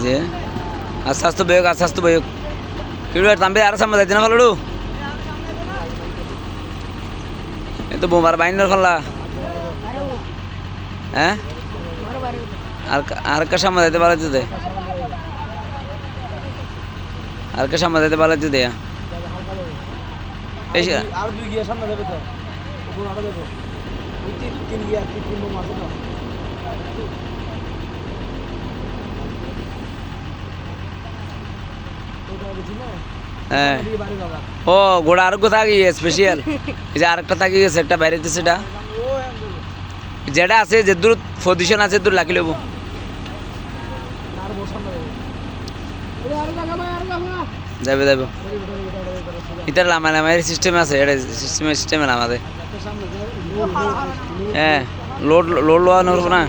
যে আস্তে আস্তে বয়ক আস্তে আস্তে বয়ক কিড়ু তাম্বে আর সামনে যাইতে না ফলড়ু এ তো বোমার বাইন্দর ফল্লা হ্যাঁ আর কা সামনে যাইতে পারছে দে আর কা সামনে যাইতে পারছে দে এই আর দুই গিয়া সামনে যাবে তো উপর আরো দেখো ওই তিন গিয়া তিন বোম আছে তো হ্যাঁ ও গোড়া আর কোথা গিয়ে স্পেশাল এই যে আরেকটা থাকি গেছে একটা বাইরে সেটা যেটা আছে যে দূর পজিশন আছে দূর লাগি লব যাবে যাবে এটা লামাই সিস্টেম আছে এটা সিস্টেমে আমাদের হ্যাঁ লোড লোড লওয়া নড়ব না